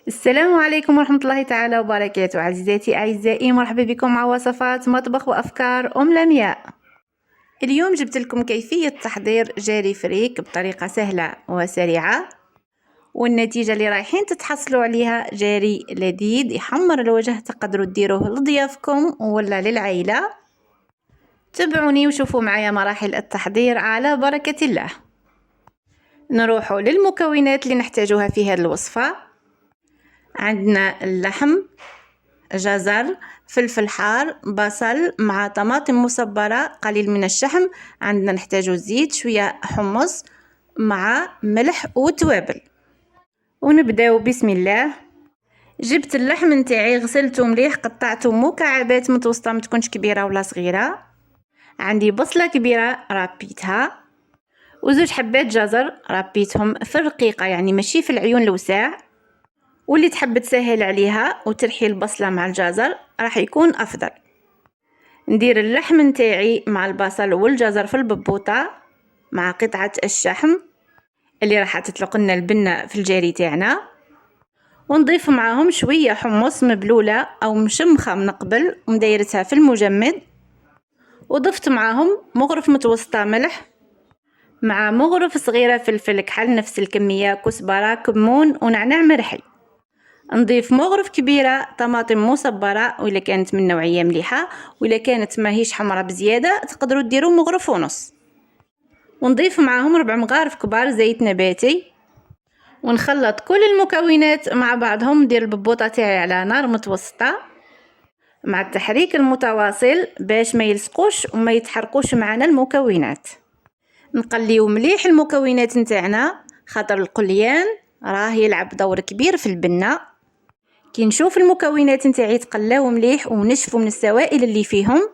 السلام عليكم ورحمة الله تعالى وبركاته. عزيزاتي أعزائي، مرحبا بكم مع وصفات مطبخ وأفكار أم لمياء. اليوم جبت لكم كيفية تحضير جاري فريك بطريقة سهلة وسريعة، والنتيجة اللي رايحين تتحصلوا عليها جاري لذيذ يحمر الوجه. تقدروا ديروه لضيافكم ولا للعائلة. تابعوني وشوفوا معايا مراحل التحضير على بركة الله. نروحوا للمكونات اللي نحتاجوها في هذه الوصفة. عندنا اللحم، جزر، فلفل حار، بصل مع طماطم مصبرة، قليل من الشحم. عندنا نحتاجو زيت، شوية حمص مع ملح وتوابل. ونبداو بسم الله. جبت اللحم نتاعي، غسلته مليح، قطعته مكعبات متوسطة، ما تكونش كبيرة ولا صغيرة. عندي بصلة كبيرة ربيتها، وزوج حبات جزر ربيتهم في الرقيقة، يعني ماشي في العيون الوساع. واللي تحب تسهل عليها وترحي البصلة مع الجزر راح يكون أفضل. ندير اللحم نتاعي مع البصل والجزر في الببوطة مع قطعة الشحم اللي راح تطلق لنا البنة في الجاري تاعنا، ونضيف معاهم شوية حمص مبلولة أو مشمخة من قبل ومدايرتها في المجمد. وضفت معاهم مغرف متوسطة ملح مع مغرف صغيرة فلفل كحل نفس الكمية، كزبرة، كمون ونعناع مرحي. نضيف مغرف كبيرة طماطم مصبرة، وإلا كانت من نوعية مليحة، وإلا كانت ماهيش حمرة بزيادة تقدروا ديروا مغرف ونص. ونضيف معاهم 4 مغارف كبار زيت نباتي، ونخلط كل المكونات مع بعضهم. ندير الببوطة تاعي على نار متوسطة مع التحريك المتواصل باش ما يلصقوش وما يتحرقوش معنا المكونات. نقليو مليح المكونات نتاعنا، خاطر القليان راه يلعب دور كبير في البنة. كي نشوف المكونات نتاعي تقلاو مليح ونشفوا من السوائل اللي فيهم،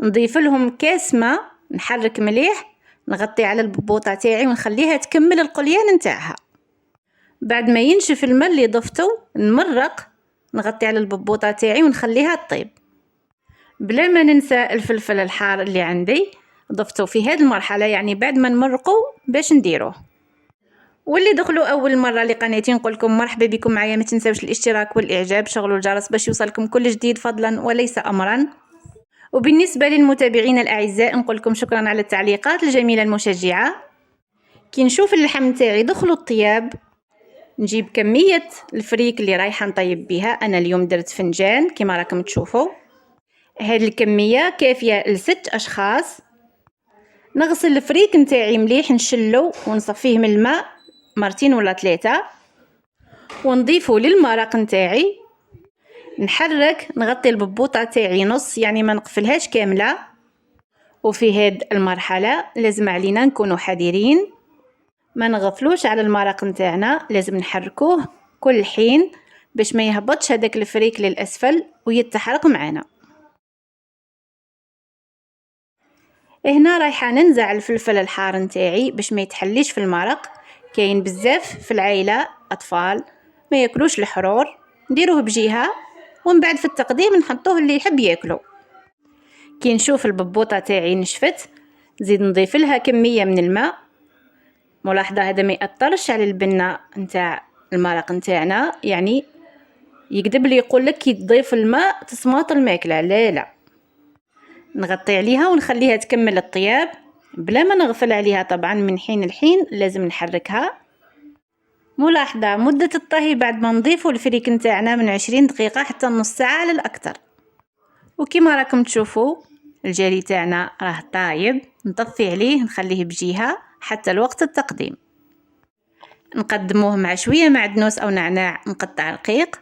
نضيف لهم كاس ماء، نحرك مليح، نغطي على الببوطه تاعي ونخليها تكمل القليان نتاعها. بعد ما ينشف الماء اللي ضفته نمرق، نغطي على الببوطه تاعي ونخليها تطيب. بلا ما ننسى الفلفل الحار اللي عندي ضفته في هذه المرحله، يعني بعد ما نمرقوا باش نديروه. واللي دخلوا اول مره لقناتي نقول لكم مرحبا بكم معايا. ما تنساوش الاشتراك والاعجاب، شغلوا الجرس باش يوصلكم كل جديد فضلا وليس امرا. وبالنسبه للمتابعين الاعزاء نقول لكم شكرا على التعليقات الجميله المشجعه. كي نشوف اللحم تاعي دخلوا الطياب، نجيب كميه الفريك اللي رايحه نطيب بها. انا اليوم درت فنجان كما راكم تشوفوا، هذه الكميه كافيه ل6 اشخاص. نغسل الفريك نتاعي مليح، نشلو ونصفيه من الماء مرتين ولا 3، ونضيفه للمرق نتاعي. نحرك، نغطي الببوطه تاعي نص، يعني ما نقفلهاش كامله. وفي هذه المرحله لازم علينا نكونوا حذرين، ما نغفلوش على المرق نتاعنا، لازم نحركوه كل حين باش ما يهبطش هذاك الفريك للاسفل ويتحرق معنا. هنا رايحه ننزع الفلفل الحار نتاعي باش ما يتحليش في المرق. كاين بزاف في العائله اطفال ما ياكلوش الحرور، نديروه بجهه ومن بعد في التقديم نحطوه اللي يحب ياكله. كي نشوف الببوطه تاعي نشفت، نزيد نضيف لها كميه من الماء. ملاحظه هذا ما ياثرش على البنه نتاع المرق نتاعنا، يعني يكذب لي يقول لك كي تضيف الماء تصماط الماكله، لا لا. نغطي عليها ونخليها تكمل الطياب بلا ما نغفل عليها. طبعا من حين لحين لازم نحركها. ملاحظه مده الطهي بعد ما نضيفوا الفريك نتاعنا من 20 دقيقه حتى نص ساعه على الاكثر. وكما راكم تشوفوا الجاري تاعنا راه طايب. نطفي عليه نخليه بجهه حتى الوقت التقديم. نقدموه مع شويه معدنوس او نعناع مقطع رقيق.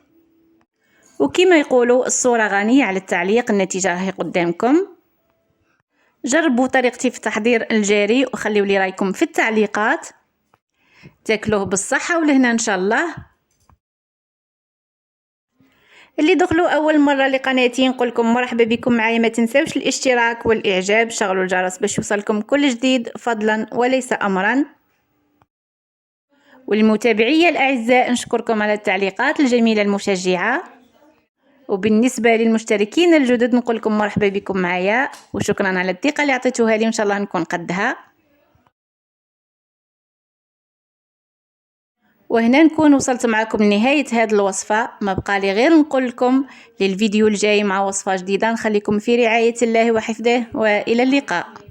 وكما يقولوا الصوره غنيه على التعليق، النتيجه راهي قدامكم. جربوا طريقتي في تحضير الجاري وخليوا لي رايكم في التعليقات. تاكلوه بالصحه والهنا ان شاء الله. اللي دخلوا اول مره لقناتي نقول لكم مرحبا بكم معايا. ما تنساوش الاشتراك والاعجاب، شغلوا الجرس باش يوصلكم كل جديد فضلا وليس امرا. والمتابعيه الاعزاء نشكركم على التعليقات الجميله المشجعه. وبالنسبه للمشتركين الجدد نقول لكم مرحبا بكم معايا وشكرا على الثقه اللي عطيتوها لي، وان شاء الله نكون قدها. وهنا نكون وصلت معكم لنهاية هذه الوصفة. ما بقى لي غير نقول لكم للفيديو الجاي مع وصفة جديدة. نخليكم في رعاية الله وحفظه، وإلى اللقاء.